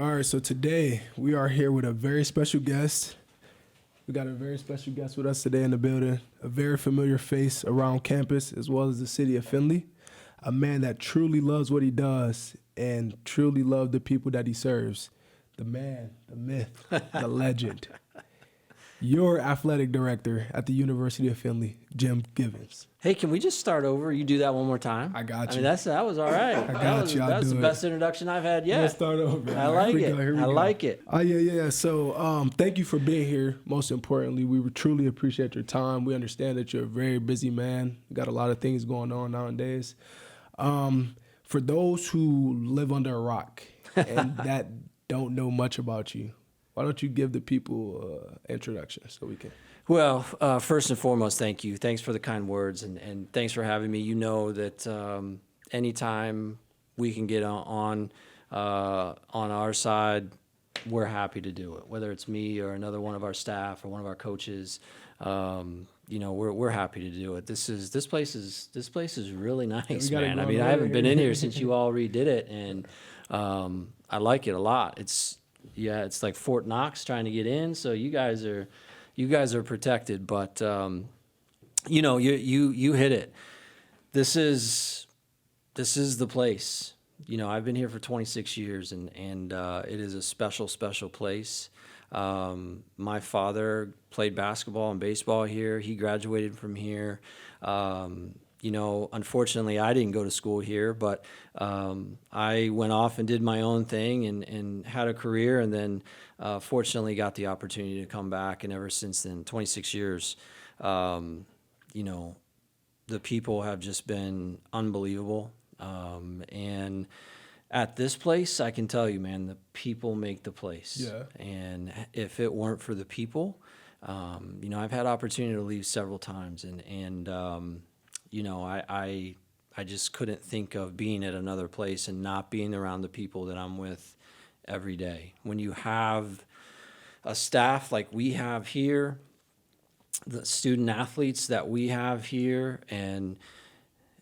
All right, so today we are here with a very special guest. We got a very special guest with us today in the building, a very familiar face around campus as well as the city of Findlay, a man that truly loves what he does and truly loves the people that he serves. The man, the myth, the legend. Your athletic director at the University of Findlay, Jim Givens. Hey, can we just start over? You do that one more time? I got I you. mean, that was all right. I got you. I'll That was do the it. best introduction I've had yet. Let's start over. I All right, like here we it. go, here we I go. like it. Oh, yeah. So thank you for being here. Most importantly, we would truly appreciate your time. We understand that you're a very busy man. You got a lot of things going on nowadays. For those who live under a rock and that don't know much about you, why don't you give the people an introduction so we can... Well, first and foremost, thank you. Thanks for the kind words, and thanks for having me. You know that anytime we can get on our side, we're happy to do it. Whether it's me or another one of our staff or one of our coaches, we're happy to do it. This place is really nice, man. I mean, I haven't been in here since you all redid it, and I like it a lot. It's like Fort Knox trying to get in, so you guys are protected, but you hit it. This is the place. I've been here for 26 years, and it is a special place. My father played basketball and baseball here. He graduated from here. Unfortunately, I didn't go to school here, but I went off and did my own thing and had a career, and then fortunately got the opportunity to come back. And ever since then, 26 years, the people have just been unbelievable. And at this place, I can tell you, man, the people make the place. Yeah. And if it weren't for the people, I've had opportunity to leave several times, and I just couldn't think of being at another place and not being around the people that I'm with every day. When you have a staff like we have here, the student athletes that we have here, and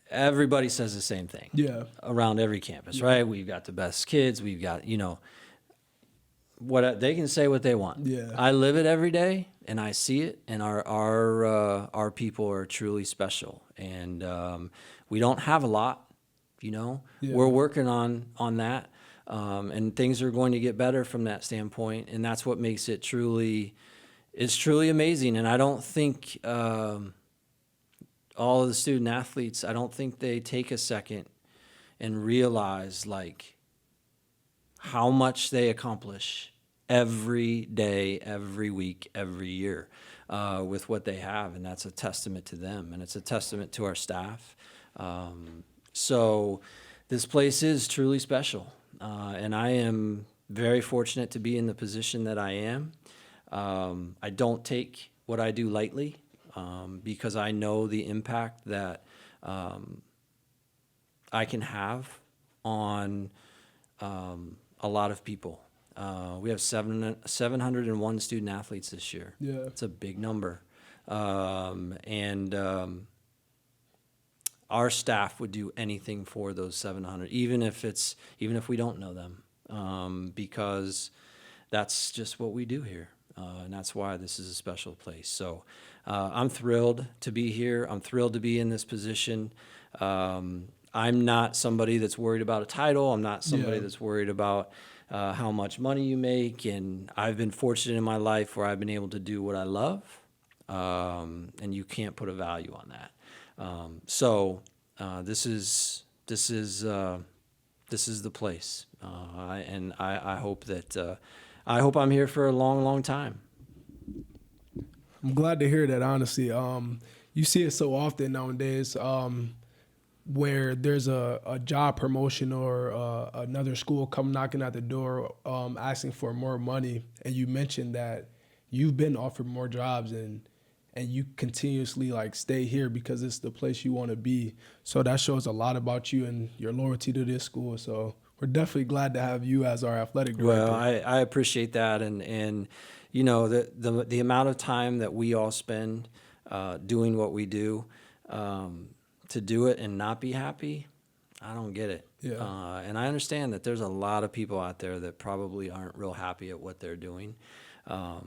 everybody says the same thing. Yeah. Around every campus, right? We've got the best kids. We've got, what they can say what they want. Yeah. I live it every day, and I see it, and our people are truly special. And we don't have a lot, Yeah. We're working on that, and things are going to get better from that standpoint, and that's what makes it truly amazing. And I don't think all of the student athletes, I don't think they take a second and realize how much they accomplish every day, every week, every year with what they have. And that's a testament to them, and it's a testament to our staff. So this place is truly special. And I am very fortunate to be in the position that I am. I don't take what I do lightly because I know the impact that I can have on a lot of people. We have 701 student athletes this year. Yeah. It's a big number. And our staff would do anything for those 700, even if we don't know them, because that's just what we do here. And that's why this is a special place. So I'm thrilled to be here. I'm thrilled to be in this position. I'm not somebody that's worried about a title. I'm not somebody that's worried about how much money you make. And I've been fortunate in my life where I've been able to do what I love. And you can't put a value on that. So this is the place. I hope that I hope I'm here for a long, long time. I'm glad to hear that, honestly. You see it so often nowadays where there's a job promotion or another school come knocking at the door asking for more money. And you mentioned that you've been offered more jobs and you continuously stay here because it's the place you want to be. So that shows a lot about you and your loyalty to this school. So we're definitely glad to have you as our athletic director. Well, I appreciate that, and the amount of time that we all spend doing what we do, to do it and not be happy, I don't get it. Yeah. And I understand that there's a lot of people out there that probably aren't real happy at what they're doing. I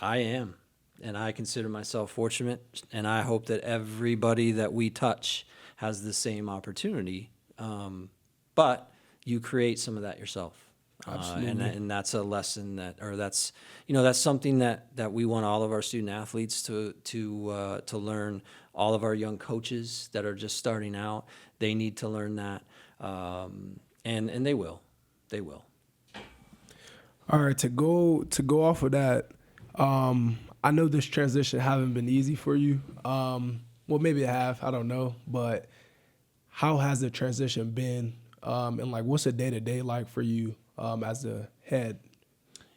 am, and I consider myself fortunate, and I hope that everybody that we touch has the same opportunity. But you create some of that yourself. Absolutely. And that's a lesson that's something that we want all of our student athletes to learn. All of our young coaches that are just starting out, they need to learn that, and they will. All right, to go off of that, I know this transition haven't been easy for you. Well, maybe it have, I don't know, but how has the transition been? And like, what's a day-to-day like for you as the head?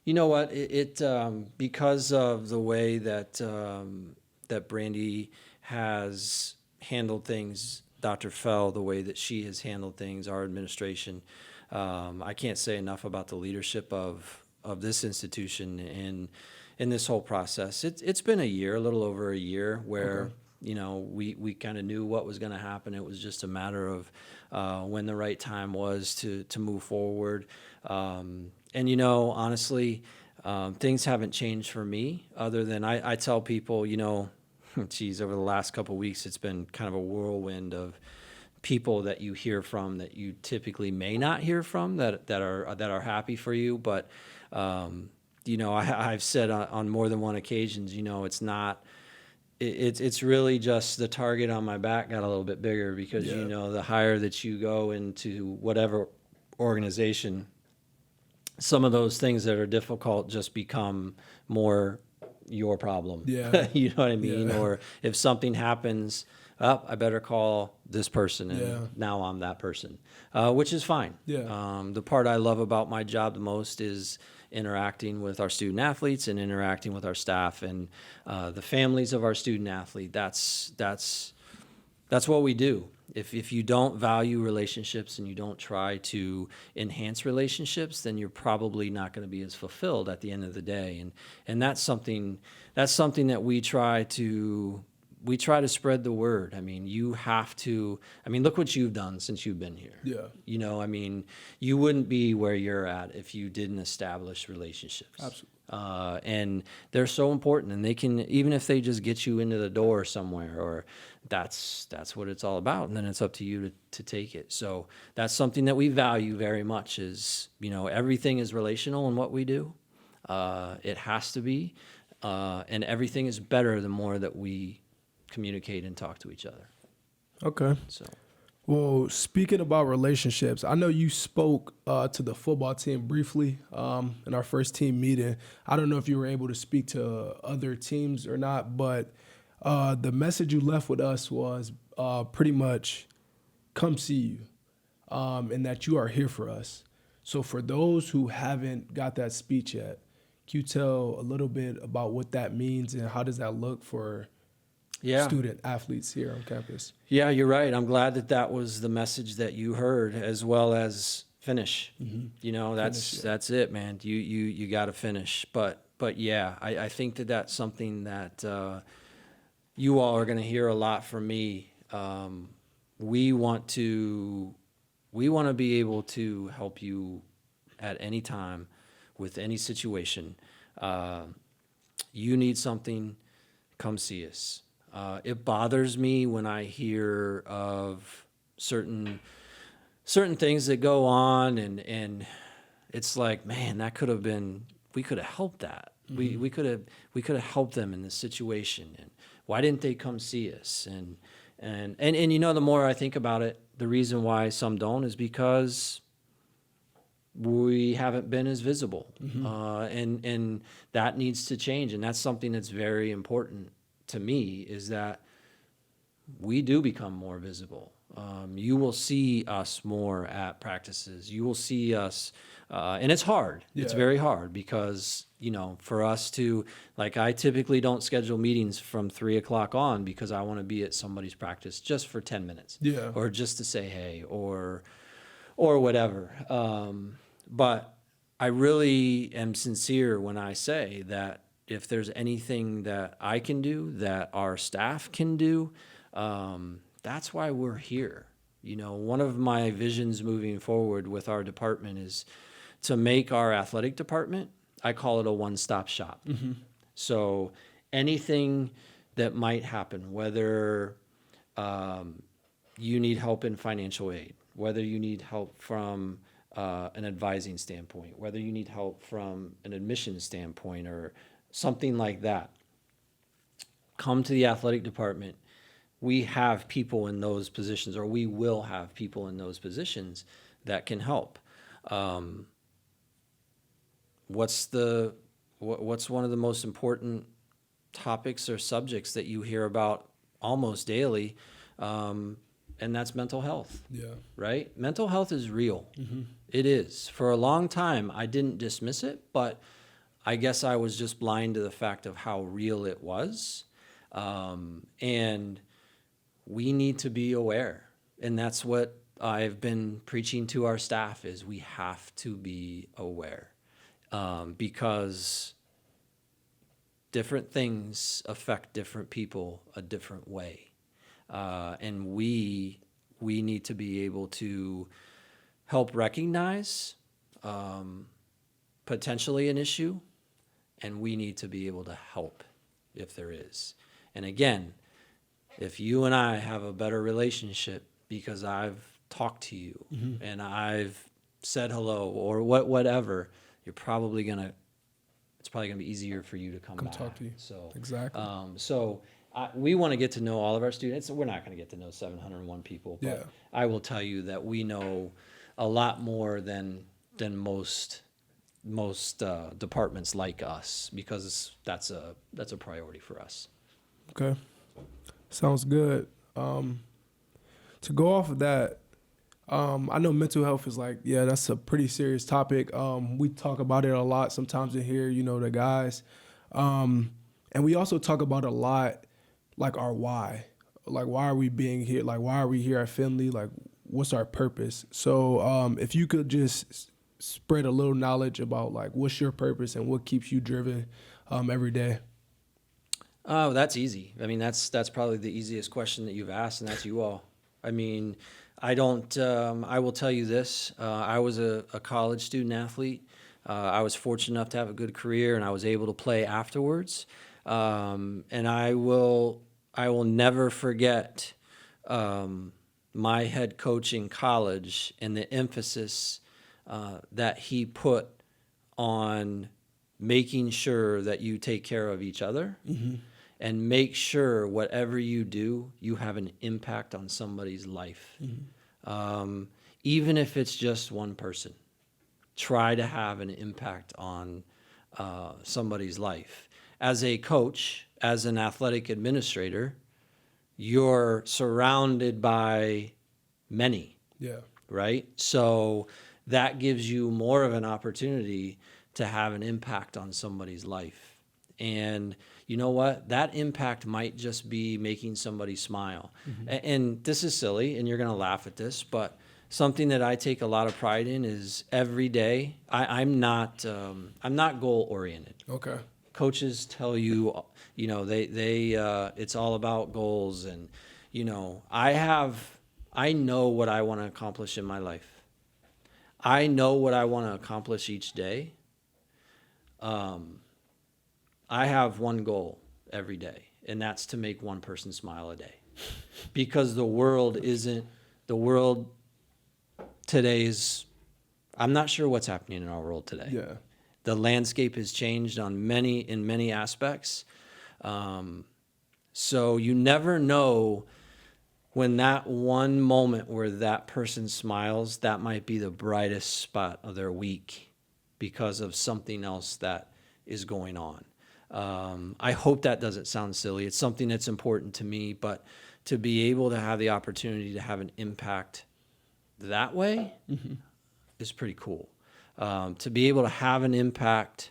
You know what? Because of the way that that Brandy has handled things, Dr. Fell, the way that she has handled things, our administration, I can't say enough about the leadership of this institution and in this whole process. It's been a little over a year, where we kind of knew what was going to happen. It was just a matter of when the right time was to move forward. And honestly, things haven't changed for me, other than I tell people, geez, over the last couple of weeks, it's been kind of a whirlwind of people that you hear from that you typically may not hear from that are happy for you. But I've said on more than one occasions, it's not. It's really just the target on my back got a little bit bigger, because the higher that you go into whatever organization, some of those things that are difficult just become more your problem. Yeah. You know what I mean? Yeah. Or if something happens, I better call this person, and Yeah. now I'm that person, which is fine. Yeah. The part I love about my job the most is interacting with our student athletes and interacting with our staff and the families of our student athlete. That's what we do. If you don't value relationships and you don't try to enhance relationships, then you're probably not going to be as fulfilled at the end of the day. And that's something that we try to spread the word. I mean, look what you've done since you've been here. Yeah. You wouldn't be where you're at if you didn't establish relationships. Absolutely. And they're so important, and they can, even if they just get you into the door somewhere, or that's what it's all about. And then it's up to you to take it. So that's something that we value very much is, everything is relational in what we do. It has to be, and everything is better the more that we communicate and talk to each other. Okay. So, Well, speaking about relationships, I know you spoke to the football team briefly in our first team meeting. I don't know if you were able to speak to other teams or not, but the message you left with us was pretty much come see you, and that you are here for us. So for those who haven't got that speech yet, can you tell a little bit about what that means and how does that look for student athletes here on campus? Yeah, you're right. I'm glad that was the message that you heard, as well as finish. Mm-hmm. That's it, man. You got to finish. But yeah, I think that's something that you all are going to hear a lot from me. We want to be able to help you at any time with any situation. You need something, come see us. It bothers me when I hear of certain things that go on, and it's like, man, we could have helped that. Mm-hmm. We could have helped them in this situation, and why didn't they come see us? And the more I think about it, the reason why some don't is because we haven't been as visible. Mm-hmm. And that needs to change, and that's something that's very important to me, is that we do become more visible. You will see us more at practices. You will see us, and it's hard. Yeah. It's very hard because, for us to, like, I typically don't schedule meetings from 3:00 on because I want to be at somebody's practice just for 10 minutes. Yeah. Or just to say hey, or whatever. But I really am sincere when I say that if there's anything that I can do, that our staff can do, that's why we're here. You know, one of my visions moving forward with our department is to make our athletic department, I call it a one-stop shop. So anything that might happen, whether you need help in financial aid, whether you need help from an advising standpoint, whether you need help from an admissions standpoint or something like that, come to the athletic department. We have people in those positions, or we will have people in those positions that can help. What's one of the most important topics or subjects that you hear about almost daily? And that's mental health. Yeah. Right? Mental health is real. It is. For a long time, I didn't dismiss it, but I guess I was just blind to the fact of how real it was. And we need to be aware. And that's what I've been preaching to our staff is we have to be aware. Because different things affect different people a different way. And we need to be able to help recognize potentially an issue, and we need to be able to help if there is. And again, if you and I have a better relationship because I've talked to you and I've said hello or whatever, it's probably gonna be easier for you to come back. Talk to you. So Exactly. We want to get to know all of our students. We're not going to get to know 701 people, but Yeah. I will tell you that we know a lot more than most departments like us, because that's a priority for us. Okay. Sounds good. To go off of that, I know mental health is that's a pretty serious topic. We talk about it a lot sometimes in here, the guys. And we also talk about a lot, our why. Why are we being here? Why are we here at Findlay? What's our purpose? So if you could just spread a little knowledge about, what's your purpose and what keeps you driven every day. Oh, that's easy. I mean, that's probably the easiest question that you've asked, and that's you all. I mean, I will tell you this. I was a college student athlete. I was fortunate enough to have a good career, and I was able to play afterwards. And I will never forget my head coach in college and the emphasis that he put on making sure that you take care of each other and make sure whatever you do, you have an impact on somebody's life. Even if it's just one person, try to have an impact on somebody's life. As a coach, as an athletic administrator, you're surrounded by many, Yeah. right? So that gives you more of an opportunity to have an impact on somebody's life. And you know what? That impact might just be making somebody smile. And this is silly, and you're going to laugh at this, but something that I take a lot of pride in is every day. I'm not goal oriented. Okay. Coaches tell you, it's all about goals, and I know what I want to accomplish in my life. I know what I want to accomplish each day. I have one goal every day, and that's to make one person smile a day. Because the world today's, I'm not sure what's happening in our world today. Yeah. The landscape has changed in many aspects. So you never know when that one moment where that person smiles, that might be the brightest spot of their week because of something else that is going on. I hope that doesn't sound silly. It's something that's important to me, but to be able to have the opportunity to have an impact that way is pretty cool. To be able to have an impact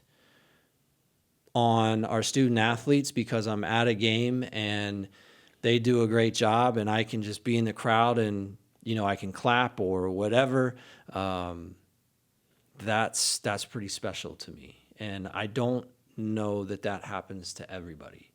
on our student athletes because I'm at a game and they do a great job and I can just be in the crowd and, I can clap or whatever. That's pretty special to me. And I don't know that happens to everybody.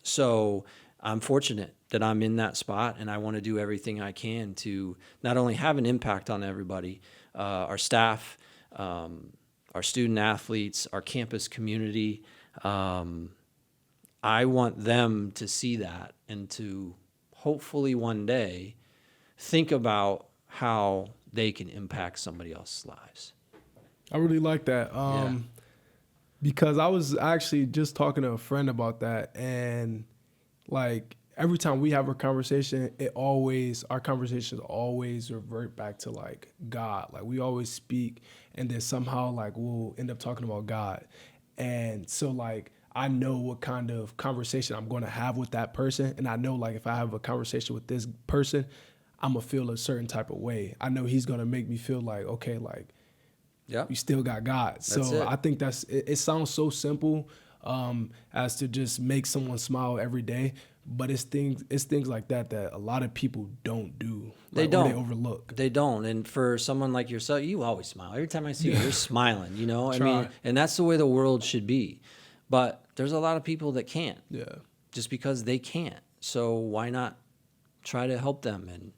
So I'm fortunate that I'm in that spot, and I want to do everything I can to not only have an impact on everybody, our staff, our student athletes, our campus community. I want them to see that and to hopefully one day think about how they can impact somebody else's lives. I really like that. Because I was actually just talking to a friend about that, and like every time we have a conversation, our conversations always revert back to like God. Like we always speak, and then somehow like we'll end up talking about God. And so like I know what kind of conversation I'm going to have with that person, and I know like if I have a conversation with this person, I'm gonna feel a certain type of way. I know he's gonna make me feel like, okay, like Yeah. we still got God. That's So it. I think it sounds so simple as to just make someone smile every day, but it's things like that a lot of people don't do. They Like, or don't. they overlook. They don't. And for someone like yourself, you always smile. Every time I see you, you're smiling, you know? I mean, Try. and that's the way the world should be. But there's a lot of people that can't Yeah. just because they can't. So why not try to help them and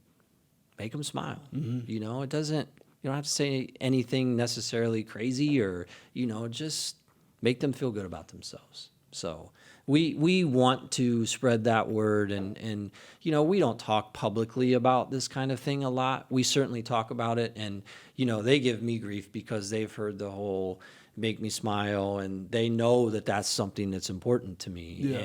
make them smile? You know, you don't have to say anything necessarily crazy or, you know, just make them feel good about themselves. So we want to spread that word, and you know, we don't talk publicly about this kind of thing a lot. We certainly talk about it, and you know, they give me grief because they've heard the whole make me smile, and they know that that's something that's important to me. Yeah.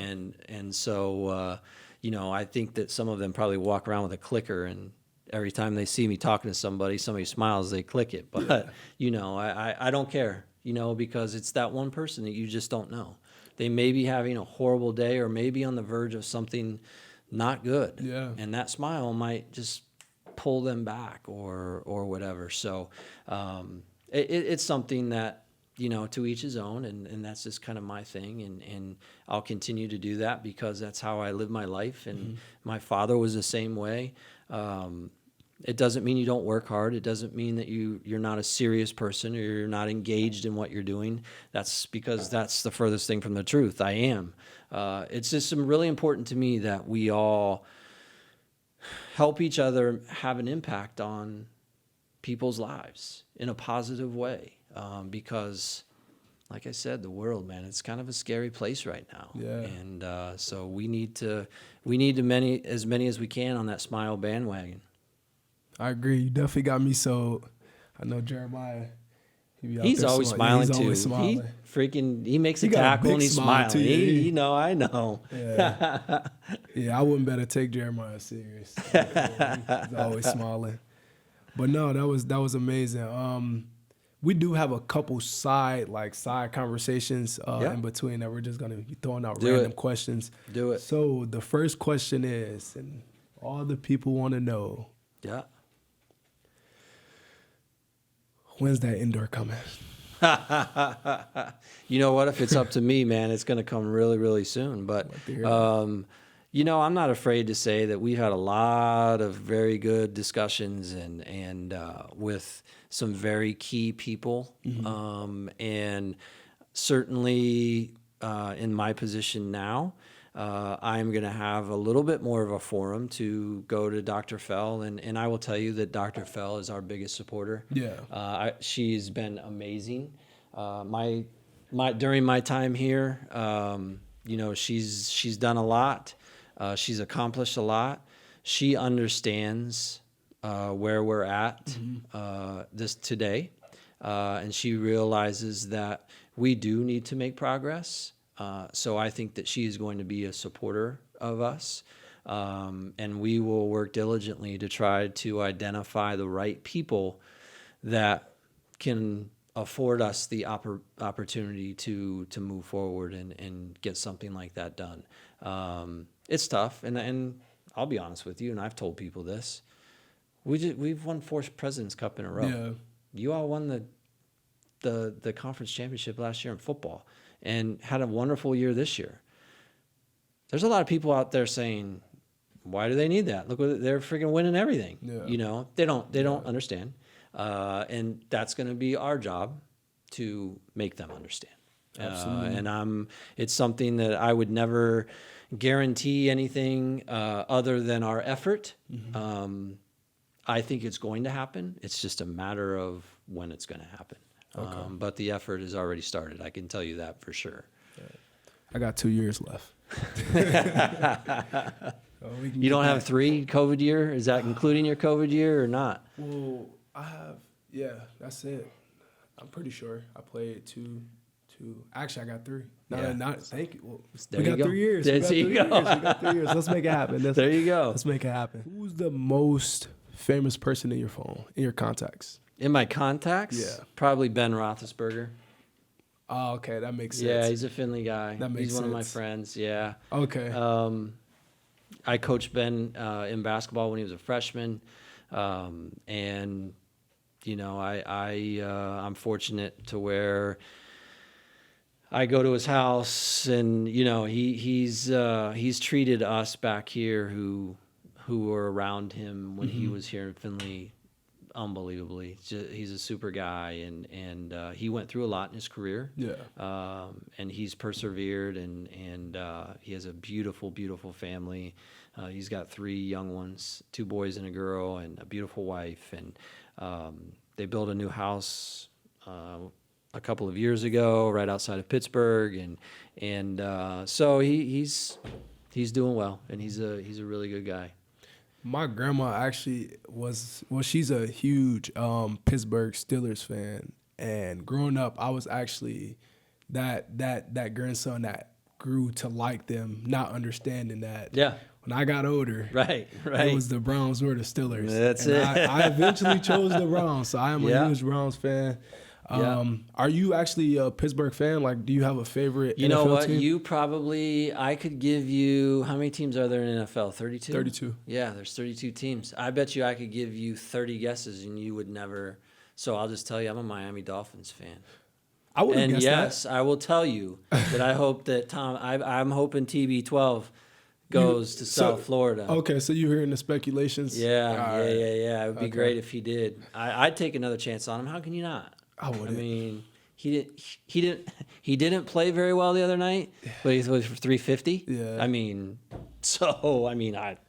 And so you know, I think that some of them probably walk around with a clicker, and every time they see me talking to somebody smiles, they click it. But you know, I don't care, you know, because it's that one person that you just don't know. They may be having a horrible day or maybe on the verge of something not good. Yeah. And that smile might just pull them back or whatever. So it's something that, you know, to each his own, and that's just kind of my thing, and I'll continue to do that because that's how I live my life, and my father was the same way. It doesn't mean you don't work hard. It doesn't mean that you're not a serious person or you're not engaged in what you're doing. That's because that's the furthest thing from the truth. I am. It's just really important to me that we all help each other have an impact on people's lives in a positive way. Because, like I said, the world, man, it's kind of a scary place right now. Yeah. And so we need as many as we can on that smile bandwagon. I agree. You definitely got me. So I know Jeremiah. He's always smiling He's too. always smiling. He makes a He got a tackle big and he's smile, smiling. too, yeah. You know, I know. Yeah. Yeah, I wouldn't better take Jeremiah serious. He's always smiling. But no, that was amazing. We do have a couple side conversations in between that we're just gonna be throwing out random questions. Do it. So the first question is, and all the people want to know, Yeah. when's that indoor coming? You know what? If it's up to me, man, it's going to come really, really soon. But, Love to hear that. you know, I'm not afraid to say that we've had a lot of very good discussions and with some very key people. And certainly in my position now, I'm going to have a little bit more of a forum to go to Dr. Fell, and I will tell you that Dr. Fell is our biggest supporter. Yeah. She's been amazing. During my time here, you know, she's done a lot. She's accomplished a lot. She understands where we're at this today, and she realizes that we do need to make progress. So I think that she is going to be a supporter of us, and we will work diligently to try to identify the right people that can afford us the opportunity to move forward and get something like that done. It's tough, and I'll be honest with you, and I've told people this. We've won 4 President's Cup in a row. Yeah. You all won the conference championship last year in football and had a wonderful year this year. There's a lot of people out there saying, why do they need that? Look, they're freaking winning everything. Yeah. You know, they don't understand. And that's going to be our job to make them understand. Absolutely. And it's something that I would never guarantee anything other than our effort. I think it's going to happen. It's just a matter of when it's going to happen. But the effort has already started. I can tell you that for sure. I got 2 years left. You don't have 3 COVID year? Is that including your COVID year or not? Well, I have, yeah, that's it. I'm pretty sure I played two. Actually, I got 3. Thank you. Well, There we you got go. 3 years. There We got you 3 go. years. We got 3 years. Let's make it happen. There you go. Let's make it happen. Who's the most famous person in your phone, in your contacts? In my contacts? Yeah. Probably Ben Roethlisberger. Oh, okay, that makes sense. Yeah, he's a Finley guy. That makes He's one of my sense. friends. Yeah. Okay. I coached Ben in basketball when he was a freshman, and you know, I'm fortunate to where I go to his house, and you know, he's treated us back here who were around him when he was here in Finley unbelievably. He's a super guy, and he went through a lot in his career. Yeah. And he's persevered, and he has a beautiful, beautiful family. He's got 3 young ones, 2 boys and a girl, and a beautiful wife. And they built a new house a couple of years ago, right outside of Pittsburgh, and so he's doing well, and he's a really good guy. My grandma actually she's a huge Pittsburgh Steelers fan, and growing up, I was actually that grandson that grew to like them, not understanding that. Yeah. When I got older, Right. it was the Browns or the Steelers. That's and it. I eventually chose the Browns, so I am Yeah. a huge Browns fan. Yeah. Are you actually a Pittsburgh fan? Like, do you have a favorite You NFL know what? team? I could give you, how many teams are there in NFL? 32? 32. Yeah, there's 32 teams. I bet you I could give you 30 guesses and you would never. So I'll just tell you, I'm a Miami Dolphins fan. I would have And guessed yes, I will tell you that I hope that I'm hoping TB12 goes to South Florida. Okay, so you're hearing the speculations? Yeah, All right. yeah. It would be Okay. great if he did. I'd take another chance on him. How can you not? I wouldn't. mean, he didn't play very well the other night, but he was for 350. Yeah.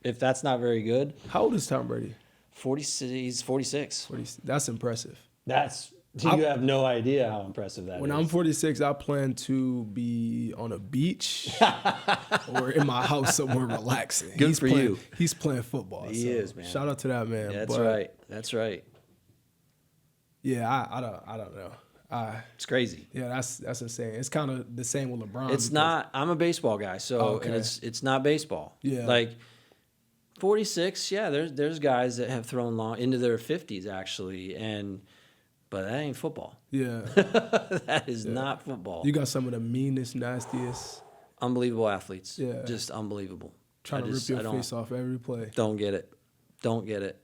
If that's not very good, How old is Tom Brady? 46. He's 46. That's impressive. You have no idea how impressive that is. When I'm 46, I plan to be on a beach or in my house somewhere relaxing. Good for you. He's playing football. He is, man. Shout out to that man. That's But, right. That's right. Yeah, I don't know. It's crazy. Yeah, that's insane. It's kind of the same with LeBron. It's because- not. I'm a baseball guy, so Okay. and it's not baseball. Yeah. Like 46. Yeah, there's guys that have thrown long into their 50s actually, but that ain't football. Yeah, That is not football. you got some of the meanest, nastiest. Unbelievable athletes. Yeah. Just unbelievable. Trying to rip your face off every play. Don't get it. Don't get it.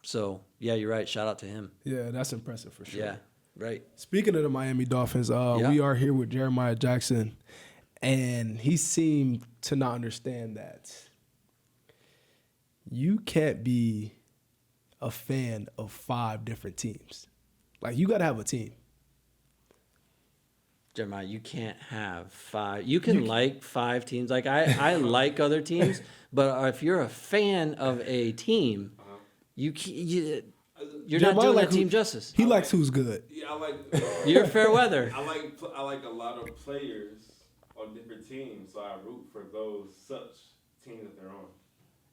So yeah, you're right. Shout out to him. Yeah, that's impressive for sure. Yeah. Right. Speaking of the Miami Dolphins, we are here with Jeremiah Jackson, and he seemed to not understand that you can't be a fan of 5 different teams. Like, you got to have a team. Jeremiah, you can't have 5. You can like 5 teams. Like I like other teams, but if you're a fan of a team, you're not Jeremiah doing like that team who- justice. He likes who's good. Yeah, I like. You're fair weather. I like a lot of players on different teams, so I root for those such teams that they're on.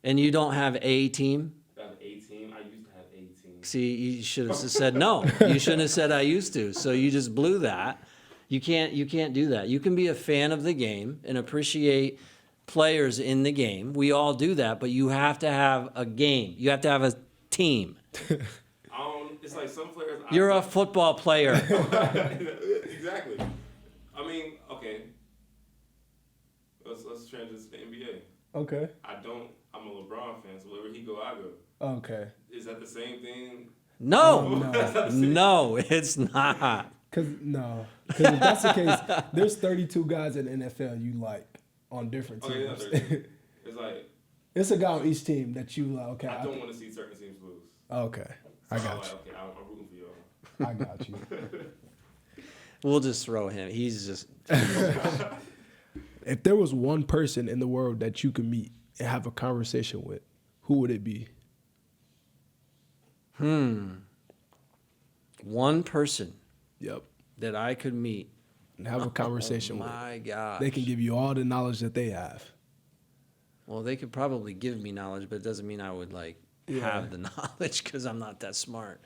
And you don't have a team? I have a team. I used to have a team. See, you should have said no. You shouldn't have said I used to. So you just blew that. You can't do that. You can be a fan of the game and appreciate players in the game. We all do that, but you have to have a game. You have to have a team. It's like some players. You're a football player. Exactly. I mean, okay. Let's transition to the NBA. Okay. I'm a LeBron fan, so wherever he go, I go. Okay. Is that the same thing? No, no, it's not. Because if that's the case, there's 32 guys in the NFL you like on different Okay, teams. it's like It's a guy on each team that you like. Okay. I don't want to see certain teams lose. Okay. I So I'm got like, you. okay, I'm rooting for y'all. I got you. We'll just throw him. He's just If there was one person in the world that you could meet and have a conversation with, who would it be? one person Yep. that I could meet. And have a conversation with. My gosh. They can give you all the knowledge that they have. Well, they could probably give me knowledge, but it doesn't mean I would like Yeah. have the knowledge because I'm not that smart.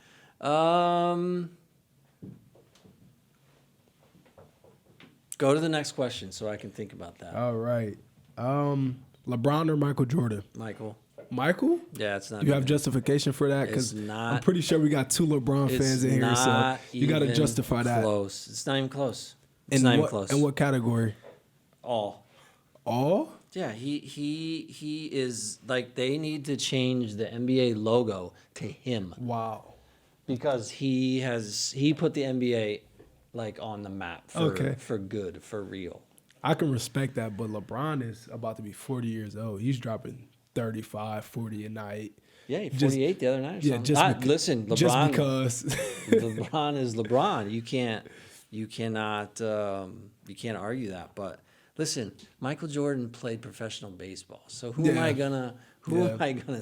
Go to the next question so I can think about that. All right. LeBron or Michael Jordan? Michael. Michael? Yeah, it's not. You have even- justification for that? Because It's I'm not- pretty sure we got 2 LeBron It's fans in here, so not you got to even justify that. Close. It's not even close. It's In not even what, close. In what category? All. All? Yeah, he is like they need to change the NBA logo to him Wow. because he put the NBA like on the map for Okay. for good, for real. I can respect that, but LeBron is about to be 40 years old. He's dropping 35, 40 a night. Yeah, he Just- 48 the other night or Yeah, something. just Listen, LeBron. just because. LeBron is LeBron. You can't argue that. But listen, Michael Jordan played professional baseball. So who am Yeah. I gonna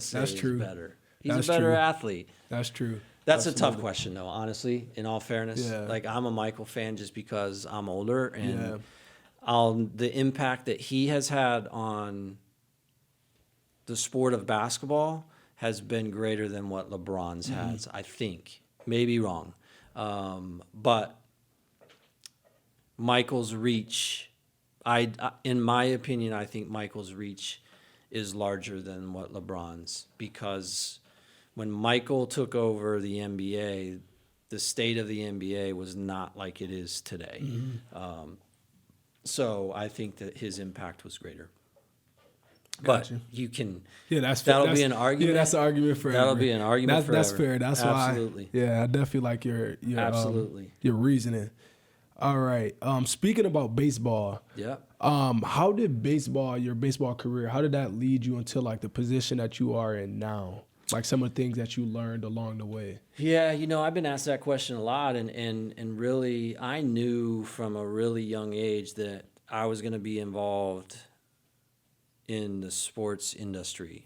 say That's is true. better? He's That's a better true. athlete. That's true. That's a tough Absolutely. question though, honestly, in all fairness. Yeah. Like I'm a Michael fan just because I'm older and Yeah. the impact that he has had on the sport of basketball has been greater than what LeBron's Mm-hmm. has, I think. Maybe wrong. But Michael's reach, in my opinion, I think Michael's reach is larger than what LeBron's because when Michael took over the NBA, the state of the NBA was not like it is today. So I think that his impact was greater. Gotcha. But you can. Yeah, That'll be an argument. Yeah, that's an argument forever. That'll be an argument That's forever. fair. That's Absolutely. why. Yeah, I definitely like your Absolutely. your reasoning. All right. Speaking about baseball, Yeah. how did your baseball career, how did that lead you into like the position that you are in now? Like some of the things that you learned along the way. Yeah, I've been asked that question a lot, and really, I knew from a really young age that I was going to be involved in the sports industry.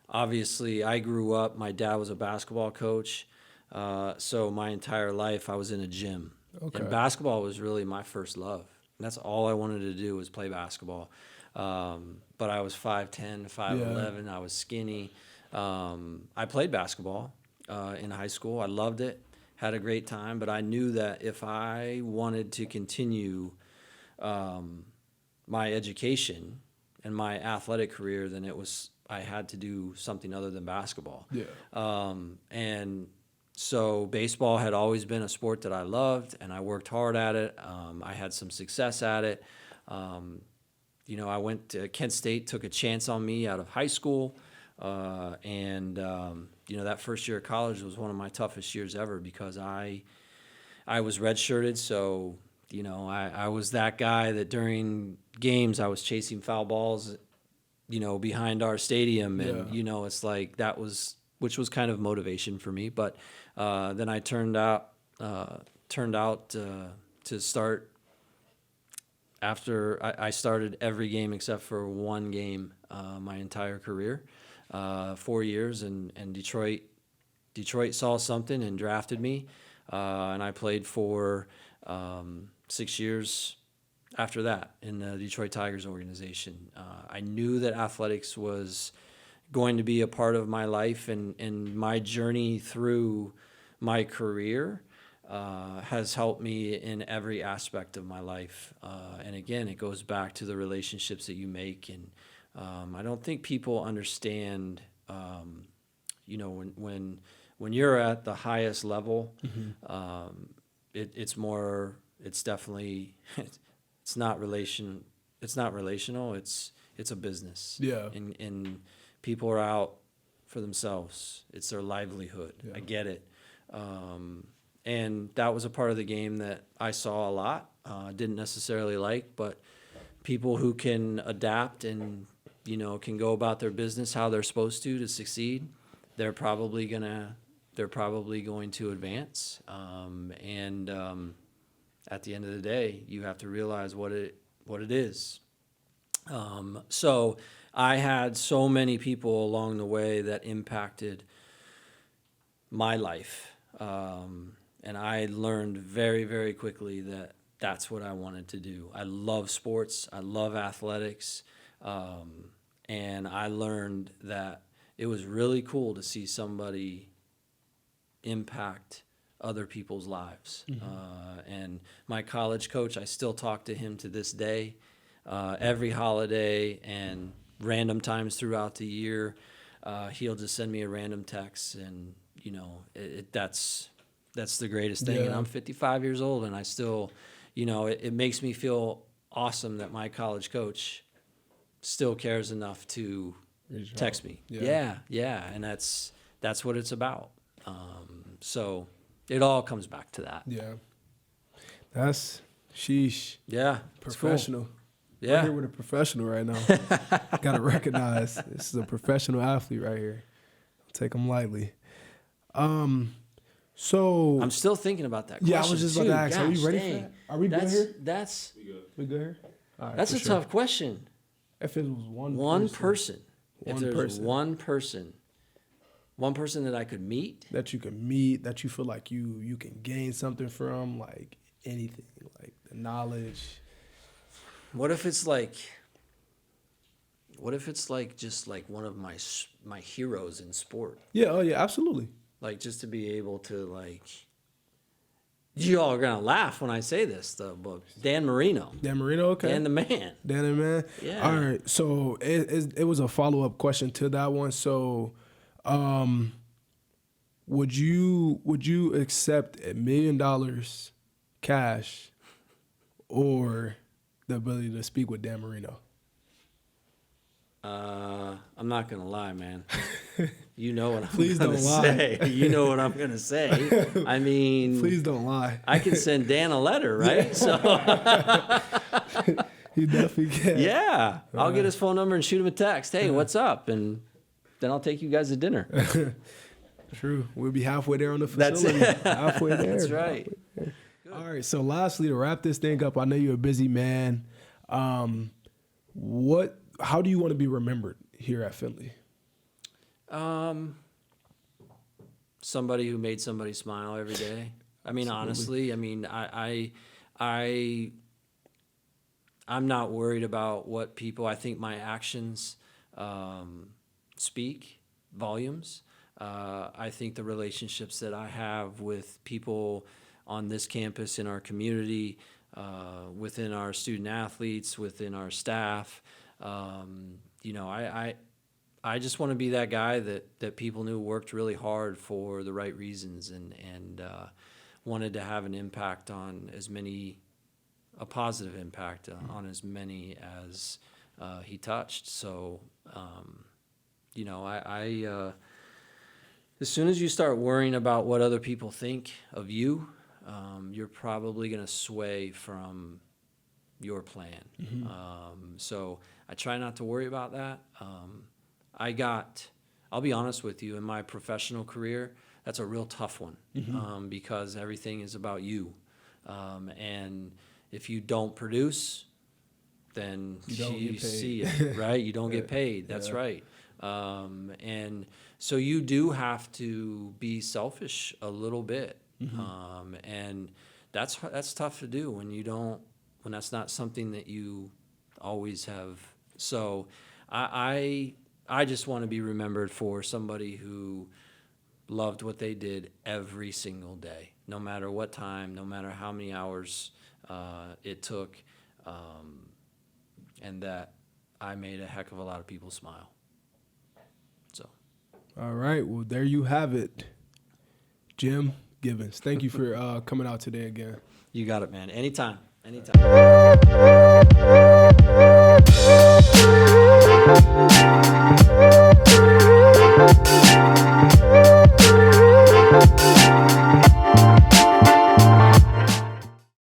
Obviously, I grew up, my dad was a basketball coach, so my entire life I was in a gym. Okay. And basketball was really my first love. And that's all I wanted to do was play basketball. But I was 5'10", 5'11", I was skinny. I played basketball in high school. I loved it, had a great time, but I knew that if I wanted to continue my education and my athletic career, then I had to do something other than basketball. Yeah. And so baseball had always been a sport that I loved, and I worked hard at it. I had some success at it. I went to Kent State, took a chance on me out of high school. That first year of college was one of my toughest years ever because I was redshirted. So, I was that guy that during games I was chasing foul balls, behind our stadium. And, Yeah. it's like which was kind of motivation for me. But then I turned out to start after I started every game except for one game my entire career, 4 years, and Detroit saw something and drafted me, and I played for 6 years after that in the Detroit Tigers organization. I knew that athletics was going to be a part of my life, and my journey through my career has helped me in every aspect of my life. And again, it goes back to the relationships that you make. And I don't think people understand, when you're at the highest level, it's definitely, it's not relational. It's a business. Yeah. And people are out for themselves. It's their livelihood. Yeah. I get it. And that was a part of the game that I saw a lot, didn't necessarily like, but people who can adapt and, can go about their business how they're supposed to succeed, they're probably going to advance. at the end of the day, you have to realize what it is. So I had so many people along the way that impacted my life. And I learned very, very quickly that that's what I wanted to do. I love sports. I love athletics. And I learned that it was really cool to see somebody impact other people's lives. And my college coach, I still talk to him to this day, every holiday and random times throughout the year. He'll just send me a random text, and that's the greatest thing. And Yeah. I'm 55 years old, and I still, it makes me feel awesome that my college coach still cares enough to text me. Yeah, and that's what it's about. So it all comes back to that. Yeah. That's sheesh. Yeah, it's cool. Professional. We're Yeah, here with a professional right now. Gotta recognize this is a professional athlete right here. Don't take him lightly. So I'm still thinking about that question. yeah, I was just about to ask. Are we ready for that? Are we good here? That's We good. We good here? All right, that's for a sure. tough question. If it was one One person person. If One there's person. one person that I could meet, that you can meet, that you feel like you can gain something from, like anything, like the knowledge. what if it's like just like one of my heroes in sport? Yeah, oh yeah, absolutely. Like, just to be able to, like, you all are gonna laugh when I say this though, but Dan Marino, Dan Marino, okay. Dan the man. Dan and man. Yeah. All right. So it was a follow-up question to that one. So would you accept $1 million cash or the ability to speak with Dan Marino? I'm not gonna lie, man. You know what I'm Please gonna don't lie. say. You know what I'm gonna say. I mean, Please don't lie. I can send Dan a letter, right? So He definitely can. yeah, I'll get his phone number and shoot him a text. Hey, what's up? And then I'll take you guys to dinner. True. We'll be halfway there on the That's facility. it. Halfway there. That's right. All right. So lastly, to wrap this thing up, I know you're a busy man. How do you want to be remembered here at Finley? Somebody who made somebody smile every day. I mean, honestly, I mean, I'm not worried about what people. I think my actions speak volumes. I think the relationships that I have with people on this campus, in our community, within our student athletes, within our staff, I just want to be that guy that people knew worked really hard for the right reasons and wanted to have an impact on a positive impact on as many as he touched. So, as soon as you start worrying about what other people think of you, you're probably going to sway from your plan. So I try not to worry about that. I'll be honest with you, in my professional career, that's a real tough one because everything is about you. And if you don't produce, then You don't you get paid. see it, right? You don't get paid. That's Yeah. right. And so you do have to be selfish a little bit. And that's tough to do when that's not something that you always have. So I just want to be remembered for somebody who loved what they did every single day, no matter what time, no matter how many hours it took, and that I made a heck of a lot of people smile. So. All right. Well, there you have it. Jim Gibbons, thank you for coming out today again. You got it, man. Anytime.